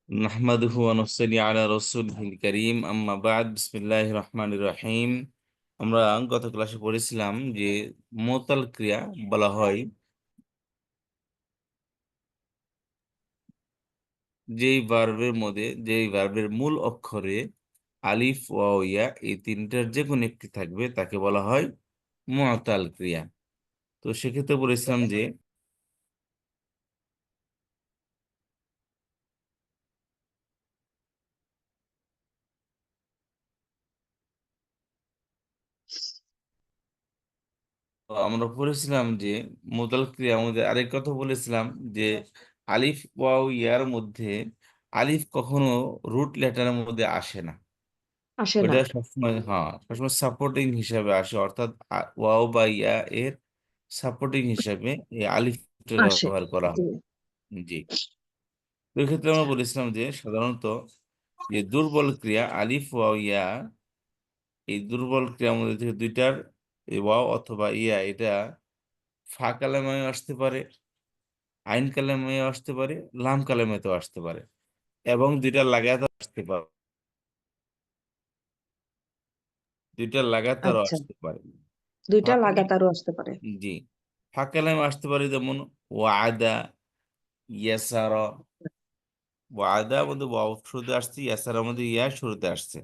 নাহমাদুহু ওয়া নুসাল্লি আলা রাসূলিহিল কারীম আম্মা বা'দ বিসমিল্লাহির রহমানির রহিম। আমরা গত ক্লাসে পড়েছিলাম যে মুতাল ক্রিয়া বলা হয় যেই ভার্বের মূল অক্ষরে আলিফ ওয়াও ইয়া এই তিনটার যে কোনো একটি থাকবে তাকে বলা হয় মুতাল ক্রিয়া। তো সেক্ষেত্রে বলেছিলাম যে আমরা পড়েছিলাম যে মুতাল ক্রিয়ার মধ্যে আরেক কথা বলেছিলাম যে আলিফ ওয়াও ইয়ার মধ্যে আলিফ কখনো রুট লেটারের মধ্যে আসে না। আসে না। ওটা সবসময় সবসময় সাপোর্টিং হিসাবে আসে, অর্থাৎ ওয়াও বা ইয়া এর সাপোর্টিং হিসাবে এই আলিফটা আসে। ব্যবহার করা জি। হয়। জি, তো এক্ষেত্রে আমরা বলেছিলাম যে সাধারণত যে দুর্বল ক্রিয়া আলিফ ওয়াও ইয়া, এই দুর্বল ক্রিয়ার মধ্যে থেকে দুইটার এই ওয়াও অথবা ইয়া এটা ফা কালেমায় আসতে পারে, আইন কালেমায় আসতে পারে, লাম কালেমাতেও আসতে পারে, এবং দুইটা লাগাতার আসতে পারে, দুইটা লাগাতারও আচ্ছা, আসতে পারে। ফা দুইটা কালাম, লাগাতারও আসতে পারে। জি, ফা কালামে আসতে পারে যেমন ওয়াদা, ইয়াসারা। ওয়াদা মধ্যে ওয়াও শুরুতে আসছে, ইয়াসারার মধ্যে ইয়া শুরুতে আসছে।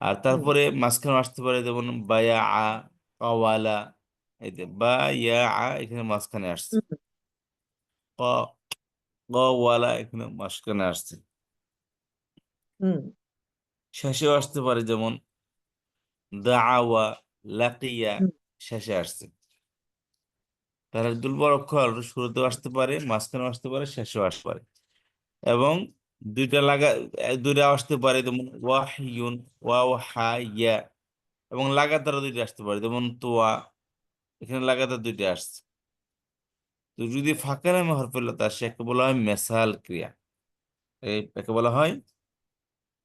আর হুম, তারপরে মাঝখানে আসতে পারে যেমন বায়া আ, কাওয়ালা, এই যে বা ইয়া আ এখানে মাঝখানে আসছে, হুম, ক ওয়ালা এখানে মাঝখানে আসছে। হুম, শেষেও আসতে পারে যেমন দাআওয়া, লাকিয়া, হুম, শেষে আসছে। তাহলে দুর্বল অক্ষর শুরুতেও আসতে পারে, মাঝখানেও আসতে পারে, শেষেও আসতে পারে, এবং দুইটা দুইটা আসতে পারে যেমন ওয়াহিয়ুন, ওয়াও হা ইয়া, এবং লাগাতার দুইটা আসতে পারে যেমন তোয়া, এখানে লাগাতার দুইটা আসছে। তো যদি ফাঁকা নামে হরফুল্লাহ আসে একে বলা হয় মেসাল ক্রিয়া। একে বলা হয়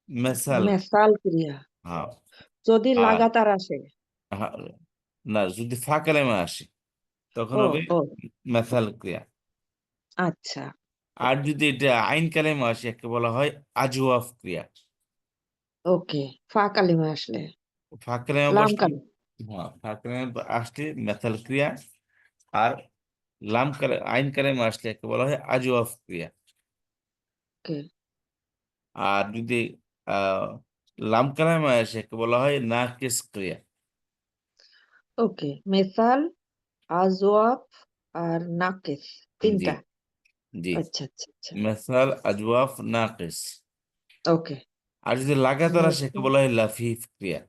মেসাল। মেসাল ক্রিয়া হ্যাঁ। যদি আর লাগাতার আসে। হ্যাঁ, না, যদি ফাঁকা নামে আসে তখন ও, হবে ও, মেসাল ক্রিয়া। আচ্ছা। আর যদি এটা আইন কালেমা আসে একে বলা হয় আজওয়াফ ক্রিয়া। ওকে, ফা কালিমা আসলে, ফাঁকা কালেমা লাম বসলে, কালিমা। ফাঁকা কালেমা আসলে মেসাল ক্রিয়া, আর আইন কালেমা আসলে একে বলা হয় আজওয়াফ ক্রিয়া। ওকে, আর যদি আহ লাম কালেমা আসে একে বলা হয় নাকিস ক্রিয়া। ওকে, মেসাল, আজওয়াফ আর নাকিস, জি, তিনটা। জি, আচ্ছা, আচ্ছা, আচ্ছা। মেসাল, আজওয়াফ, নাকিস। ওকে। আর যদি লাগাতার আসে একে মেসাল, বলা হয় লাফিফ ক্রিয়া।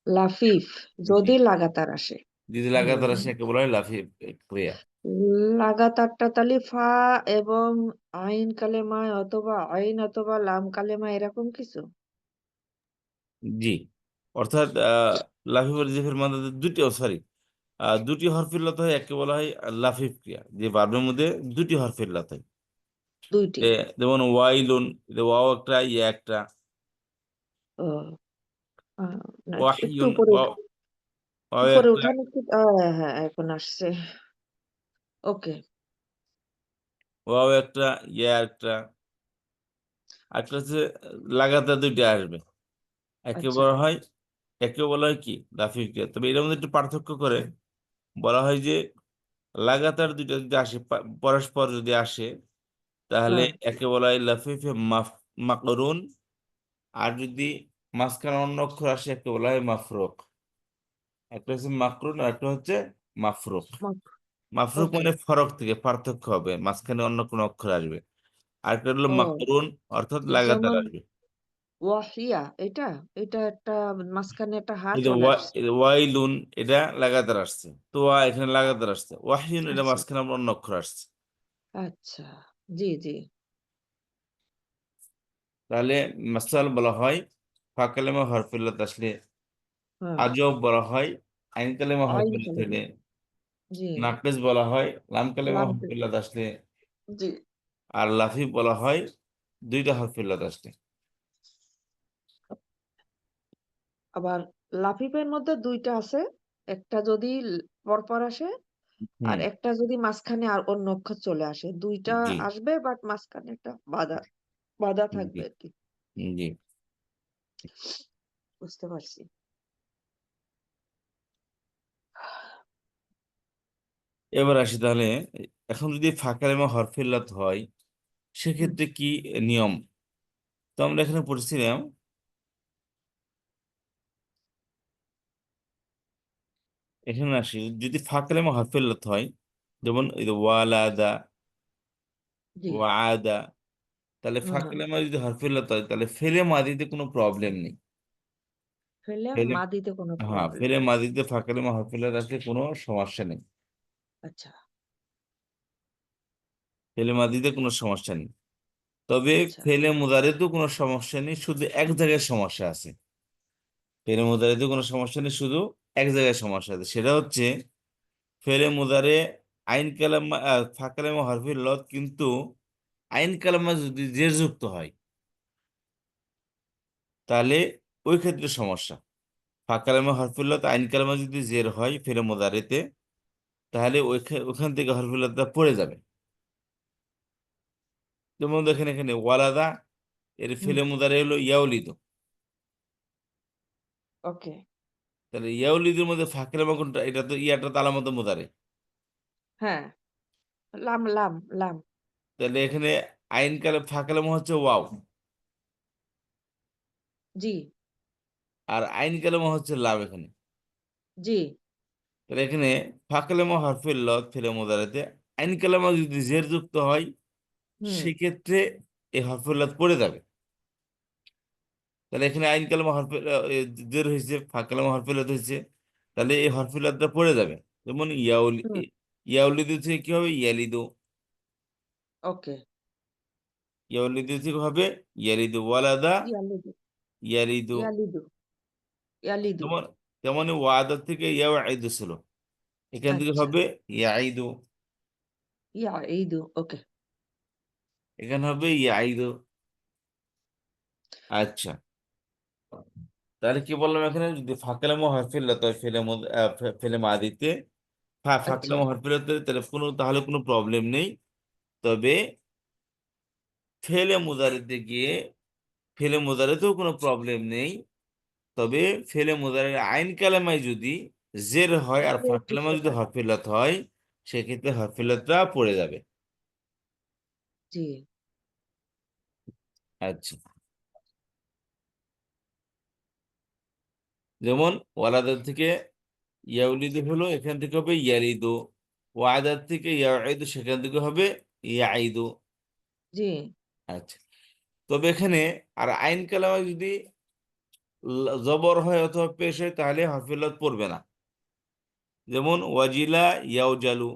লাফিফ জি, যদি লাগাতার আসে। যদি লাগাতার হুম, আসে একে বলা হয় লাফিফ ক্রিয়া। লাগাতারটা তাহলে ফা এবং আইন কালেমায় অথবা আইন অথবা লাম কালেমা এরকম কিছু। জি, অর্থাৎ লাফিফ আর জিফের মধ্যে দুটি হরফের লত হয় একে বলা হয় লাফিফ ক্রিয়া, যে ভার্বের মধ্যে দুটি হরফের লত হয়। দুইটি। যেমন ওয়াইলুন, এটা ওয়াও একটা ইয়া একটা। ও, না, একটু ওয়াহিয়ুন, উপরে ওয়াও উপরে একটা, উঠান একটু। হ্যাঁ, এখন আসছে। ওকে। ওয়াও একটা, ইয়া একটা। একটা হচ্ছে লাগাতার দুইটা আসবে একে আচ্ছা। বলা হয়, একে বলা হয় কি লাফিফ ক্রিয়া। তবে এর মধ্যে একটু পার্থক্য করে বলা হয় যে লাগাতার দুইটা যদি আসে, পরস্পর যদি আসে, তাহলে হ্যাঁ। একে বলা হয় লাফিফে মাকরুন। আর যদি মাঝখানে অন্য অক্ষর আসে একে বলা হয় মাফরুক। একটা হচ্ছে মাকরুন আর একটা হচ্ছে মাফরুক। মাফরুক ওকে। মানে ফরক থেকে পার্থক্য হবে, মাঝখানে অন্য কোনো অক্ষর আসবে। আর একটা হলো ও, মাকরুন, অর্থাৎ লাগাতার যেমন আসবে। ওয়াহিয়া, এটা এটা একটা মাঝখানে একটা হা এই যে চলে আসছে। ওয়াইলুন, এটা লাগাতার আসছে। তোয়া এখানে লাগাতার আসছে। ওয়াহিউন, এটা আচ্ছা, মাঝখানে আবার অন্য অক্ষর আসছে। আচ্ছা। জি, জি। তাহলে মাসাল বলা হয় ফা কালেমা হরফিল্লাত আসলে, হ্যাঁ, আজব বলা হয় আইন কালেমা আইন হরফিল্লাত কালিমা। হলে, জি। নাকলিস বলা হয় লাম কালেমা লাম হরফিল্লাত আসলে, জি। আর লাফিফ বলা হয় দুইটা হরফিল্লাত আসলে। আবার লাফিফের মধ্যে ২ টা আছে। একটা যদি পরপর আসে, আর হুম। একটা যদি মাঝখানে আর অন্য অক্ষর চলে আসে, ২ টা জি। আসবে বাট মাঝখানে একটা বাধা বাধা জি। থাকবে আরকি। জি। বুঝতে পারছি। এবার আসি তাহলে, এখন যদি ফাঁকা লেমা হরফে ইল্লাত হয় হুম, সেক্ষেত্রে কি নিয়ম? তো আমরা এখানে পড়ছিলাম, এখানে আসি, যদি ফাঁকা লেমা হরফে ইল্লাত হয়, যেমন এই যে ওয়ালাদা, জি। ওয়াদা, তাহলে হ্যাঁ, ফাঁকা লেমা যদি হরফে ইল্লাত হয় তাহলে ফেলে মাদিতে কোনো প্রবলেম নেই। ফেলে ফেলে, মাদিতে কোনো হ্যাঁ, প্রবলেম ফেলে নেই। মাদিতে ফাঁকা লেমা হরফে ইল্লাত আসলে কোনো সমস্যা নেই। আচ্ছা, ফেলে মাদিতে কোনো সমস্যা নেই। তবে আচ্ছা। ফেলে মুদারিতেও কোনো সমস্যা নেই, শুধু এক জায়গায় সমস্যা আছে। ফেলে মুদারিতে কোনো সমস্যা নেই, শুধু এক জায়গায় সমস্যা আছে, সেটা হচ্ছে ফেলে মুদারে আইন কালামা ফাঁকা লেমা হরফে ইল্লাত, কিন্তু আইন কালামা যদি জের যুক্ত হয় তাহলে ওই ক্ষেত্রে সমস্যা। ফাঁকা লেমা হরফে ইল্লাত আইন কালামা যদি জের হয় ফেলে মুদারিতে, তাহলে ওখান থেকে হরফে ইল্লাতটা পড়ে যাবে। যেমন দেখেন এখানে ওয়ালাদা, এর হুম, ফেলে মুদারে হলো ইয়াউলিদ। ওকে। তাহলে ইয়াউলিদের মধ্যে ফাঁকা লেমা কোনটা? এটা তো ইয়াটা তো আলামত মুদারে। হ্যাঁ, লাম, লাম, লাম। তাহলে এখানে আইন কালে ফাঁকা লেমা হচ্ছে ওয়াও, জি, আর আইন কালেমা হচ্ছে লাম এখানে। জি। তাহলে এখানে ফাঁকা লেমা হরফে ইল্লাত ফেলে মুদারেতে আইন কালেমা যদি জের যুক্ত হয় হুম, সেক্ষেত্রে এই হরফে ইল্লাত পড়ে যাবে। তাহলে এখানে আইন কালেমা হরফে জের হয়েছে, ফাঁকা কালেমা হরফে ইল্লাত হয়েছে, তাহলে এই হরফে ইল্লাতটা পড়ে যাবে। যেমন হুম, ইয়াউলিদু থেকে কি হবে? ইয়ালিদু। ওকে। ইয়াউলিদু থেকে হবে ইয়ালিদু। ওয়ালাদা, ইয়ালিদু, ইয়ালিদু। ইয়ালিদু, ইয়ালিদু। যেমন, যেমন ওয়াদা থেকে ইয়াউঈদু ছিল, এখান থেকে আচ্ছা। হবে ইয়াঈদু। ইয়াঈদু, ওকে। এখানে হবে ইয়াঈদু। আচ্ছা, তাহলে কি বললাম, এখানে যদি ফাঁকালামো হরফিল ফেলে ফেলে মাদিতে আচ্ছা, ফাঁকালামো হরফিল তাহলে কোনো, তাহলে কোনো প্রবলেম নেই। তবে ফেলে মুদারিতে গিয়ে, ফেলে মুদারিতেও কোনো প্রবলেম নেই। তবে ফেলে মুদারির আইন কালামায় যদি জের হয় আর জের যুক্ত ফাঁকালামায় যদি থাকে। হরফিলত হয় সেক্ষেত্রে হরফিলতটা পড়ে যাবে। জি, আচ্ছা, যেমন ওয়ালাদের থেকে ইয়াউলিদু হলো, এখান থেকে হবে ইয়ালিদু। ওয়াদার থেকে ইয়াঈদু, সেখান থেকে হবে ইয়াঈদু। জি। আচ্ছা, তবে এখানে আর আইন কালামে যদি জবর হয় অথবা পেশ হয় তাহলে হরফিলত পড়বে না। যেমন ওয়াজিলা ইয়াউজালু,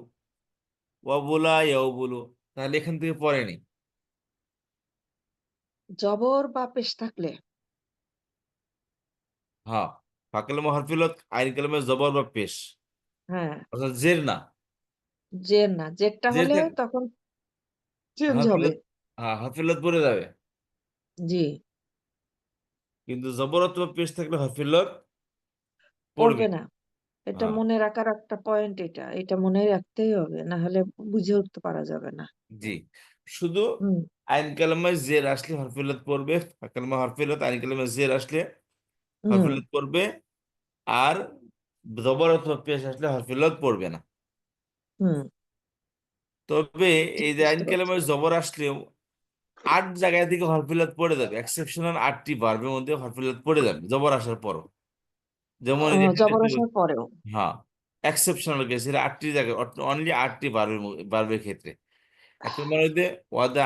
ওয়াবুলা ইয়াউবুলু, তাহলে এখান থেকে পড়েনি। জবর বা পেশ থাকলে? হ্যাঁ, ফাঁকালামে হরফিলত আইন কালামে জবর বা পেশ, হ্যাঁ, অর্থাৎ জের না। জের না। জেরটা জের হলে থাক তখন চেঞ্জ হবে। হরফিলত, হ্যাঁ হরফিলত পড়ে যাবে। জি, কিন্তু জবর অথবা পেশ থাকলে হরফিলত পড়বে। পড়বে না। এটা হ্যাঁ। মনে রাখার একটা পয়েন্ট এটা। এটা মনে রাখতেই হবে। না হলে বুঝে উঠতে পারা যাবে না। জি, শুধু হুম, আইন কালামায় জের আসলে হরফিলত পড়বে, কালামা হরফিলত, আইন কালামায় জের আসলে হুম, হরফিলত পড়বে। আর জবর অথবা পেশ আসলে হরফিলত পড়বে না। হুম। তবে জি, এই যে আইন বুঝতে পারছি। কালামায় জবর আসলেও 8 জায়গায় থেকে হরফিলত পড়ে যাবে, এক্সেপশনাল 8টি ভার্বের মধ্যে হরফিলত পড়ে যাবে জবর আসার পরও। যেমন এই যে এখানে জবর আসার পরেও। হ্যাঁ, এক্সেপশনাল কেস, এটা 8টি জায়গায়, অনলি 8টি ভার্বের ভার্বের ক্ষেত্রে। এক নম্বর হইতে ওয়াদা,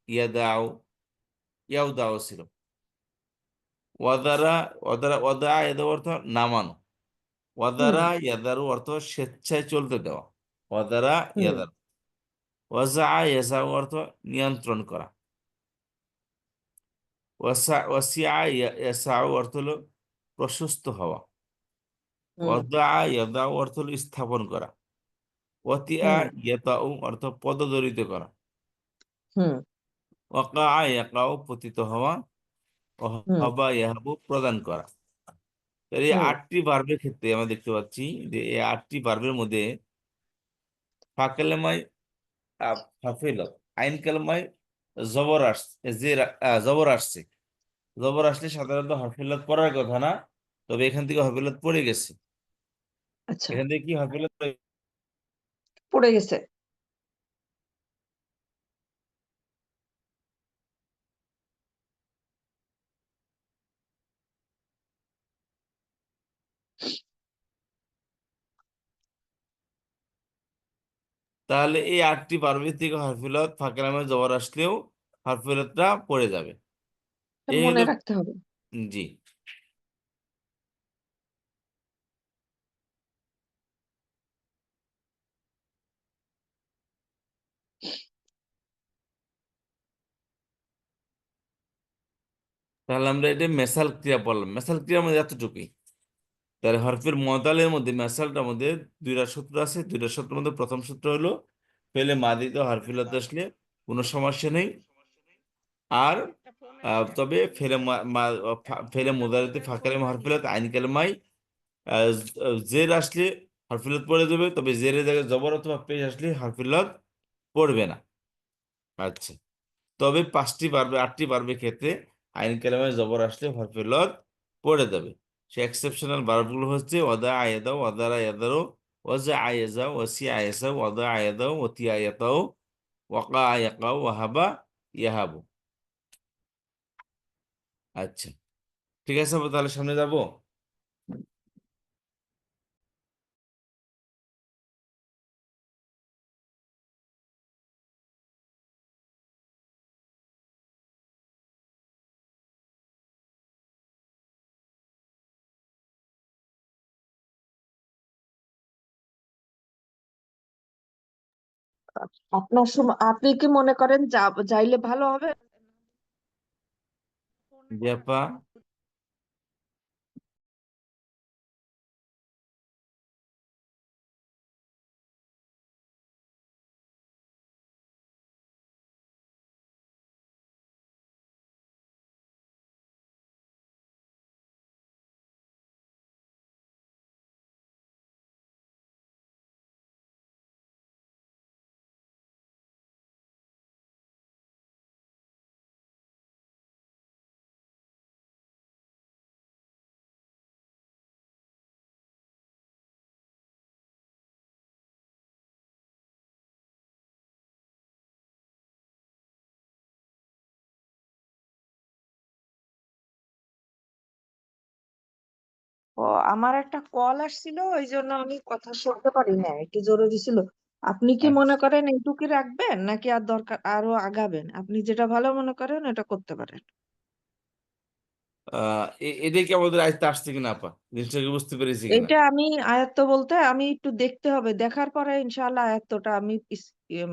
ইয়াদাউ, ইয়াউদাউ ছিল। ওয়াদারা, ওয়াদা ইয়াদাউ অর্থ নামানো। হুম, ওয়াদারা ইয়াদারু অর্থ স্বেচ্ছায় চলতে দেওয়া। ওয়াদারা হুম, ইয়াদারু। ওয়াজা ইয়াজাউ অর্থ নিয়ন্ত্রণ করা। ওয়াসিয়া ইয়াসাউ অর্থ হলো প্রশস্ত হওয়া। হুম, ওয়াদা ইয়াদাউ অর্থ হলো স্থাপন করা। ওয়াতিয়া হুম, ইয়াতাউ অর্থ পদদলিত করা। হুম, ওয়াকা ইয়াকাউ পতিত হওয়া। ও হুম, হবা ইয়াহাবু প্রদান করা। এর এই হুম, 8টি ভার্বের ক্ষেত্রে আমরা দেখতে পাচ্ছি যে এই 8টি ভার্বের মধ্যে ফা কালেমায় হাফিলত, আইন কালেমায় জবর আসছে, জবর আসছে। জবর আসলে সাধারণত হাফিলত পড়ার কথা না, তবে এখান থেকে হাফিলত পড়ে গেছে। আচ্ছা, এখান থেকে কি হাফিলত পড়ে গেছে। তাহলে এই 8টি পারমিট থেকে হারফিলত ফাঁকা জবর আসলেও হারফিলতটা পড়ে যাবে। এটা এই মনে হলো, রাখতে হবে। জি। তাহলে আমরা এটা মেসাল ক্রিয়া পড়লাম। মেসাল ক্রিয়ার মধ্যে এতটুকুই। তাহলে হরফের মদালের মধ্যে মেসালটার মধ্যে দুইটা সূত্র আছে। দুইটা সূত্রের মধ্যে প্রথম সূত্র হলো ফেলে মাদিতে হারফিলত আসলে কোনো সমস্যা নেই। আর তবে ফেলে মুদারিতে ফাঁকালে হারফিলত আইন কালেমাই জের আসলে হারফিলত পড়ে যাবে, তবে জেরের জায়গায় জবর অথবা পেশ আসলে হারফিলত পড়বে না। আচ্ছা, তবে 5টি পারবে 8টি পারবে ক্ষেত্রে আইন কালামে জবর আসলে হরফিলত পড়ে যাবে। সে এক্সেপশনাল ভার্বগুলো হচ্ছে ওয়াদা আয়াদাও, ওয়াদারা আয়াদারও, ওয়াজা আয়াজাও, ওয়াসি আয়াসাও, ওয়াদা আয়াদাও, ওয়াতি আয়াতাও, ওয়াকা আয়াকাও, ওয়াহাবা ইয়াহাবু। আচ্ছা, ঠিক আছে, আমরা তাহলে সামনে যাব। আপনার সময় আপনি কি মনে করেন যাইলে ভালো হবে? ব্যাপা ও, আমার একটা কল আসছিল, ওই জন্য আমি কথা শুনতে পারি না, একটু জরুরি ছিল। আপনি কি মনে আচ্ছা, করেন এইটুকুই রাখবেন নাকি আর দরকার আরো আগাবেন? আপনি যেটা ভালো মনে করেন এটা করতে পারেন। এটা কি আমাদের আয়ত্তে আসছে কিনা আপা, জিনিসটাকে বুঝতে পেরেছি কিনা? এটা আমি আয়ত্ত বলতে আমি একটু দেখতে হবে, দেখার পরে ইনশাআল্লাহ আয়ত্তটা আমি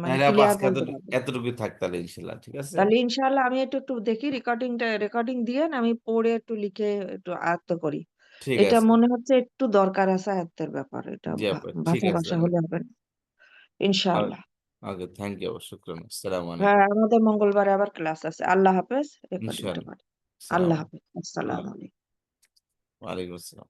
মানে তাহলে আপা ক্লিয়ার আজকে বলতে পারবো। এতটুকু থাক তাহলে, ইনশাল্লাহ, ঠিক আছে। তাহলে ইনশাআল্লাহ আমি একটু একটু দেখি, রেকর্ডিং দিয়ে আমি পড়ে একটু লিখে একটু আয়ত্ত করি। ঠিক এটা আছে, মনে হচ্ছে একটু দরকার আছে আয়ত্তের ব্যাপার, এটা জি আপা, ঠিক ভাষা আছে। ভাষা হলে হবে না। ইনশাআল্লাহ। ওকে, থ্যাংক ইউ, শুক্রান, আসসালামু হ্যাঁ, আলাইকুম। আমাদের মঙ্গলবারে আবার ক্লাস আছে। আল্লাহ হাফেজ। এ পর্যন্ত ইনশাআল্লাহ, পারি। সালাম। আল্লাহ হাফেজ। আল্লাহ, আসসালামু আলাইকুম। ওয়ালাইকুম আসসালাম।